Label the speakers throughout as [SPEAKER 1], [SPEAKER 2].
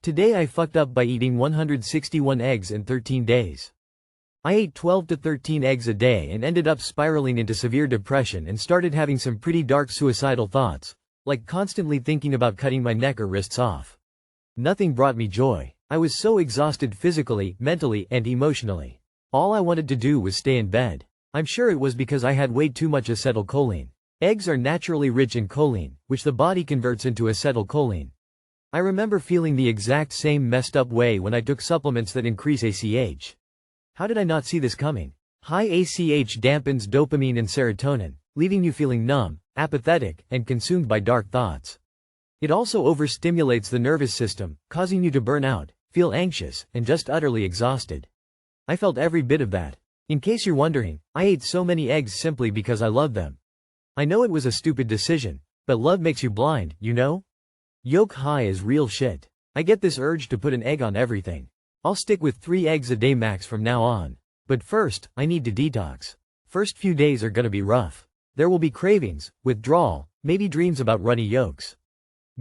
[SPEAKER 1] Today I fucked up by eating 161 eggs in 13 days. I ate 12 to 13 eggs a day and ended up spiraling into severe depression and started having some pretty dark suicidal thoughts, like constantly thinking about cutting my neck or wrists off. Nothing brought me joy. I was so exhausted physically, mentally, and emotionally. All I wanted to do was stay in bed. I'm sure it was because I had way too much acetylcholine. Eggs are naturally rich in choline, which the body converts into acetylcholine. I remember feeling the exact same messed up way when I took supplements that increase ACH. How did I not see this coming? High ACH dampens dopamine and serotonin, leaving you feeling numb, apathetic, and consumed by dark thoughts. It also overstimulates the nervous system, causing you to burn out, feel anxious, and just utterly exhausted. I felt every bit of that. In case you're wondering, I ate so many eggs simply because I love them. I know it was a stupid decision, but love makes you blind, you know? Yolk high is real shit. I get this urge to put an egg on everything. I'll stick with 3 eggs a day max from now on. But first, I need to detox. First few days are gonna be rough. There will be cravings, withdrawal, maybe dreams about runny yolks.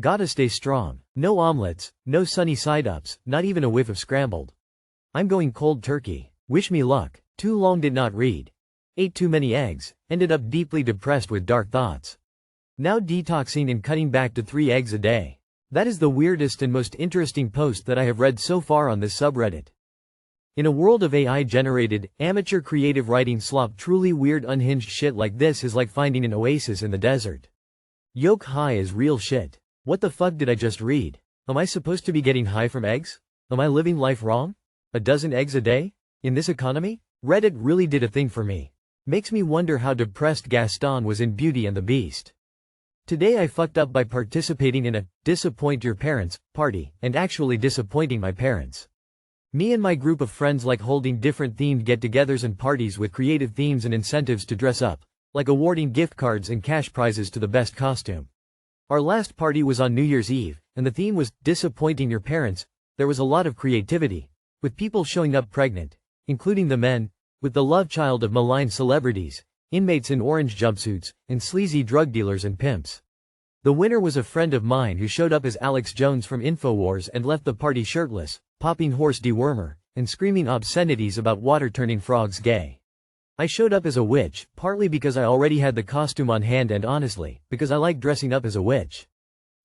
[SPEAKER 1] Gotta stay strong. No omelets, no sunny side-ups, not even a whiff of scrambled. I'm going cold turkey. Wish me luck. Too long did not read. Ate too many eggs, ended up deeply depressed with dark thoughts. Now detoxing and cutting back to 3 eggs a day. That is the weirdest and most interesting post that I have read so far on this subreddit. In a world of AI-generated, amateur creative writing slop, truly weird unhinged shit like this is like finding an oasis in the desert. Yolk high is real shit. What the fuck did I just read? Am I supposed to be getting high from eggs? Am I living life wrong? A dozen eggs a day? In this economy? Reddit really did a thing for me. Makes me wonder how depressed Gaston was in Beauty and the Beast. Today I fucked up by participating in a disappoint your parents party and actually disappointing my parents. Me and my group of friends like holding different themed get-togethers and parties with creative themes and incentives to dress up, like awarding gift cards and cash prizes to the best costume. Our last party was on New Year's Eve, and the theme was disappointing your parents. There was a lot of creativity, with people showing up pregnant, including the men, with the love child of maligned celebrities, inmates in orange jumpsuits, and sleazy drug dealers and pimps. The winner was a friend of mine who showed up as Alex Jones from InfoWars and left the party shirtless, popping horse dewormer, and screaming obscenities about water turning frogs gay. I showed up as a witch, partly because I already had the costume on hand and honestly, because I like dressing up as a witch.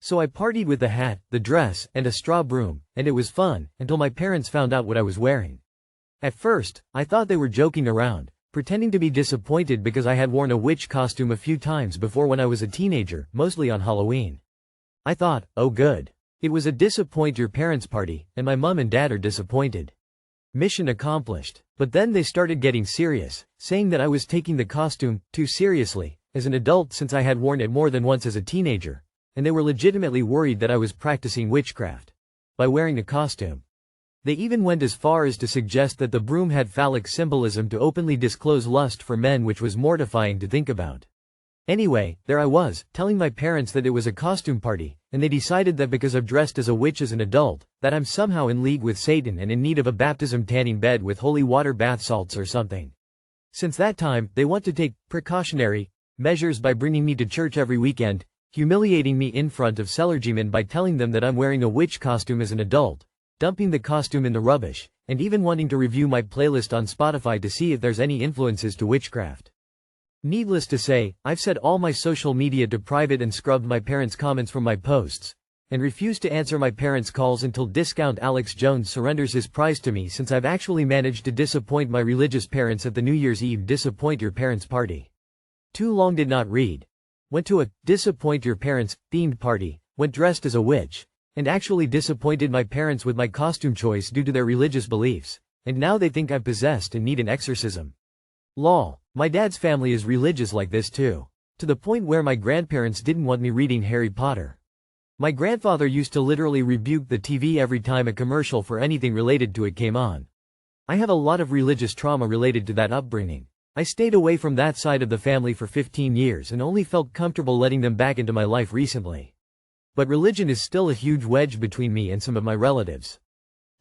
[SPEAKER 1] So I partied with the hat, the dress, and a straw broom, and it was fun, until my parents found out what I was wearing. At first, I thought they were joking around, pretending to be disappointed because I had worn a witch costume a few times before when I was a teenager, mostly on Halloween. I thought, oh good. It was a disappoint your parents party, and my mom and dad are disappointed. Mission accomplished. But then they started getting serious, saying that I was taking the costume too seriously, as an adult since I had worn it more than once as a teenager, and they were legitimately worried that I was practicing witchcraft by wearing a costume. They even went as far as to suggest that the broom had phallic symbolism to openly disclose lust for men, which was mortifying to think about. Anyway, there I was, telling my parents that it was a costume party, and they decided that because I've dressed as a witch as an adult, that I'm somehow in league with Satan and in need of a baptism tanning bed with holy water bath salts or something. Since that time, they want to take precautionary measures by bringing me to church every weekend, humiliating me in front of clergymen by telling them that I'm wearing a witch costume as an adult, dumping the costume in the rubbish, and even wanting to review my playlist on Spotify to see if there's any influences to witchcraft. Needless to say, I've set all my social media to private and scrubbed my parents' comments from my posts, and refused to answer my parents' calls until discount Alex Jones surrenders his prize to me, since I've actually managed to disappoint my religious parents at the New Year's Eve disappoint your parents party. Too long did not read. Went to a disappoint your parents themed party, went dressed as a witch, and actually disappointed my parents with my costume choice due to their religious beliefs, and now they think I'm possessed and need an exorcism. Lol. My dad's family is religious like this too. To the point where my grandparents didn't want me reading Harry Potter. My grandfather used to literally rebuke the TV every time a commercial for anything related to it came on. I have a lot of religious trauma related to that upbringing. I stayed away from that side of the family for 15 years and only felt comfortable letting them back into my life recently. But religion is still a huge wedge between me and some of my relatives.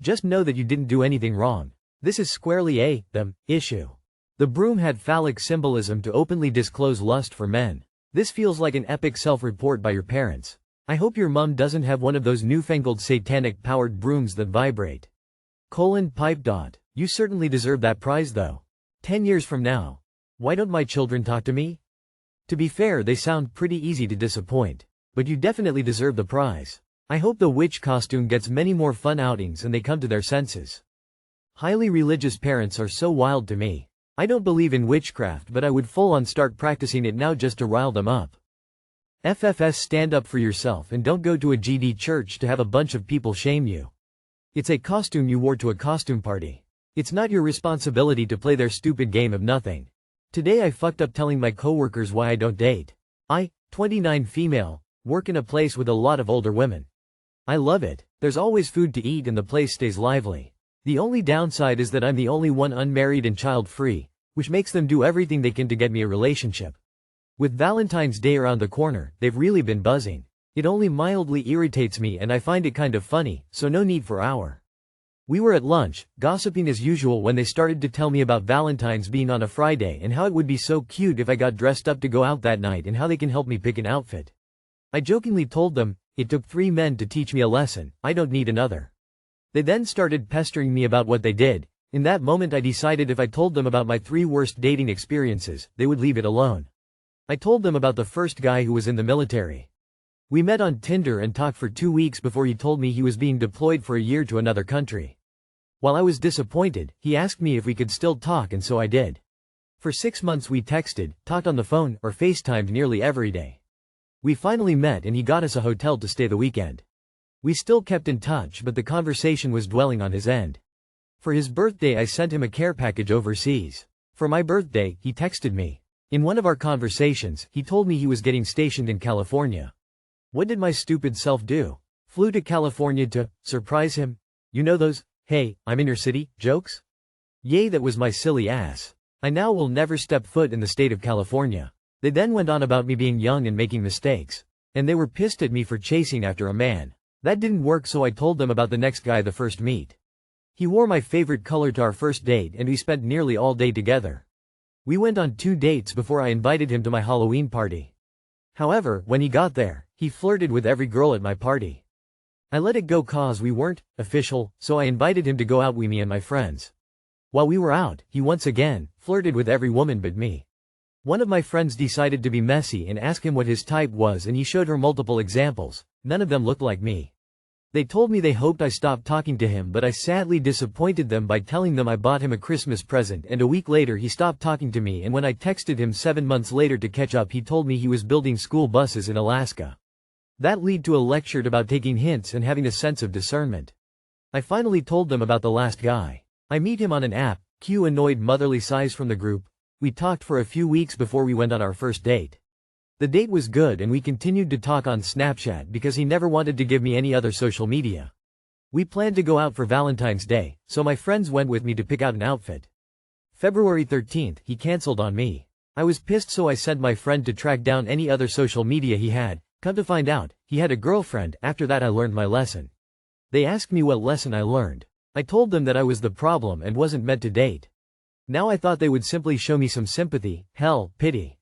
[SPEAKER 1] Just know that you didn't do anything wrong. This is squarely a them issue. The broom had phallic symbolism to openly disclose lust for men. This feels like an epic self-report by your parents. I hope your mum doesn't have one of those newfangled satanic-powered brooms that vibrate. Pipe. You certainly deserve that prize though. 10 years from now. Why don't my children talk to me? To be fair, they sound pretty easy to disappoint. But you definitely deserve the prize. I hope the witch costume gets many more fun outings and they come to their senses. Highly religious parents are so wild to me. I don't believe in witchcraft, but I would full-on start practicing it now just to rile them up. FFS, stand up for yourself and don't go to a GD church to have a bunch of people shame you. It's a costume you wore to a costume party. It's not your responsibility to play their stupid game of nothing. Today I fucked up telling my coworkers why I don't date. 29 female, work in a place with a lot of older women. I love it. There's always food to eat and the place stays lively. The only downside is that I'm the only one unmarried and child-free, which makes them do everything they can to get me a relationship. With Valentine's Day around the corner, they've really been buzzing. It only mildly irritates me and I find it kind of funny, so no need for our. We were at lunch, gossiping as usual when they started to tell me about Valentine's being on a Friday and how it would be so cute if I got dressed up to go out that night and how they can help me pick an outfit. I jokingly told them, it took 3 men to teach me a lesson, I don't need another. They then started pestering me about what they did. In that moment I decided if I told them about my 3 worst dating experiences, they would leave it alone. I told them about the first guy who was in the military. We met on Tinder and talked for 2 weeks before he told me he was being deployed for a year to another country. While I was disappointed, he asked me if we could still talk and so I did. For 6 months we texted, talked on the phone, or FaceTimed nearly every day. We finally met and he got us a hotel to stay the weekend. We still kept in touch but the conversation was dwelling on his end. For his birthday I sent him a care package overseas. For my birthday, he texted me. In one of our conversations, he told me he was getting stationed in California. What did my stupid self do? Flew to California to surprise him? You know those, hey, I'm in your city, jokes? Yay, that was my silly ass. I now will never step foot in the state of California. They then went on about me being young and making mistakes. And they were pissed at me for chasing after a man. That didn't work, so I told them about the next guy, the first meet. He wore my favorite color to our first date and we spent nearly all day together. We went on 2 dates before I invited him to my Halloween party. However, when he got there, he flirted with every girl at my party. I let it go cause we weren't official, so I invited him to go out with me and my friends. While we were out, he once again flirted with every woman but me. One of my friends decided to be messy and asked him what his type was and he showed her multiple examples. None of them looked like me. They told me they hoped I stopped talking to him, but I sadly disappointed them by telling them I bought him a Christmas present, and a week later he stopped talking to me, and when I texted him 7 months later to catch up he told me he was building school buses in Alaska. That led to a lecture about taking hints and having a sense of discernment. I finally told them about the last guy. I meet him on an app, Q annoyed motherly sighs from the group. We talked for a few weeks before we went on our first date. The date was good and we continued to talk on Snapchat because he never wanted to give me any other social media. We planned to go out for Valentine's Day, so my friends went with me to pick out an outfit. February 13th, he cancelled on me. I was pissed, so I sent my friend to track down any other social media he had. Come to find out, he had a girlfriend. After that I learned my lesson. They asked me what lesson I learned. I told them that I was the problem and wasn't meant to date. Now I thought they would simply show me some sympathy, hell, pity.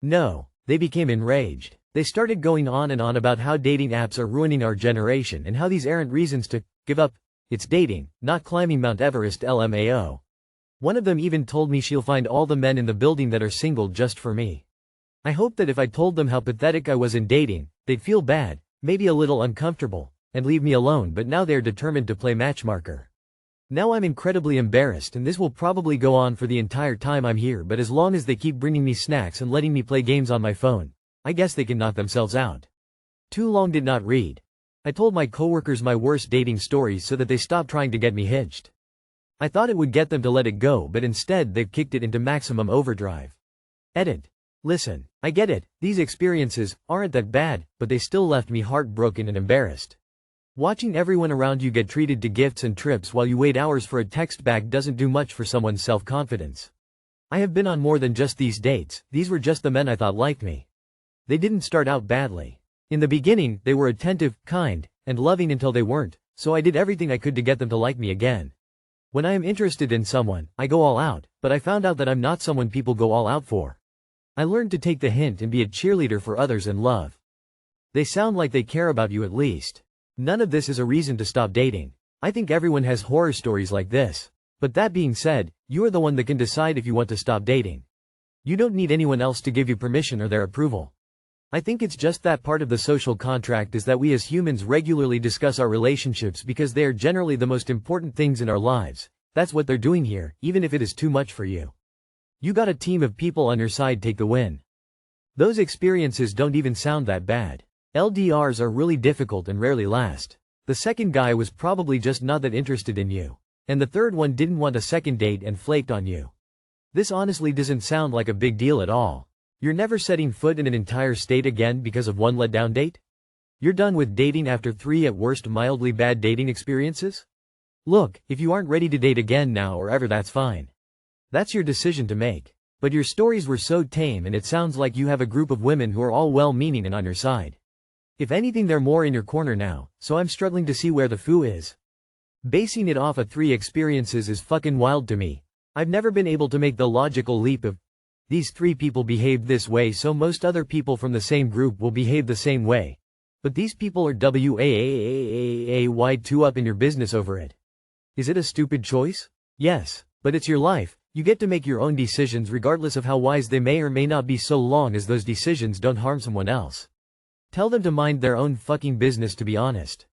[SPEAKER 1] No. They became enraged. They started going on and on about how dating apps are ruining our generation and how these aren't reasons to give up. It's dating, not climbing Mount Everest, LMAO. One of them even told me she'll find all the men in the building that are single just for me. I hoped that if I told them how pathetic I was in dating, they'd feel bad, maybe a little uncomfortable, and leave me alone, but now they're determined to play matchmaker. Now I'm incredibly embarrassed and this will probably go on for the entire time I'm here, but as long as they keep bringing me snacks and letting me play games on my phone, I guess they can knock themselves out. Too long did not read. I told my coworkers my worst dating stories so that they stopped trying to get me hitched. I thought it would get them to let it go, but instead they've kicked it into maximum overdrive. Edit. Listen, I get it, these experiences aren't that bad, but they still left me heartbroken and embarrassed. Watching everyone around you get treated to gifts and trips while you wait hours for a text back doesn't do much for someone's self-confidence. I have been on more than just these dates, these were just the men I thought liked me. They didn't start out badly. In the beginning, they were attentive, kind, and loving until they weren't, so I did everything I could to get them to like me again. When I am interested in someone, I go all out, but I found out that I'm not someone people go all out for. I learned to take the hint and be a cheerleader for others and love They sound like they care about you at least. None of this is a reason to stop dating. I think everyone has horror stories like this. But that being said, you are the one that can decide if you want to stop dating. You don't need anyone else to give you permission or their approval. I think it's just that part of the social contract is that we as humans regularly discuss our relationships because they are generally the most important things in our lives. That's what they're doing here, even if it is too much for you. You got a team of people on your side, take the win. Those experiences don't even sound that bad. LDRs are really difficult and rarely last. The second guy was probably just not that interested in you. And the third one didn't want a second date and flaked on you. This honestly doesn't sound like a big deal at all. You're never setting foot in an entire state again because of one letdown date? You're done with dating after 3 at worst mildly bad dating experiences? Look, if you aren't ready to date again now or ever, that's fine. That's your decision to make. But your stories were so tame, and it sounds like you have a group of women who are all well-meaning and on your side. If anything, they're more in your corner now, so I'm struggling to see where the foo is. Basing it off of 3 experiences is fucking wild to me. I've never been able to make the logical leap of, these 3 people behaved this way, so most other people from the same group will behave the same way. But these people are way too up in your business over it. Is it a stupid choice? Yes, but it's your life. You get to make your own decisions regardless of how wise they may or may not be, so long as those decisions don't harm someone else. Tell them to mind their own fucking business, to be honest.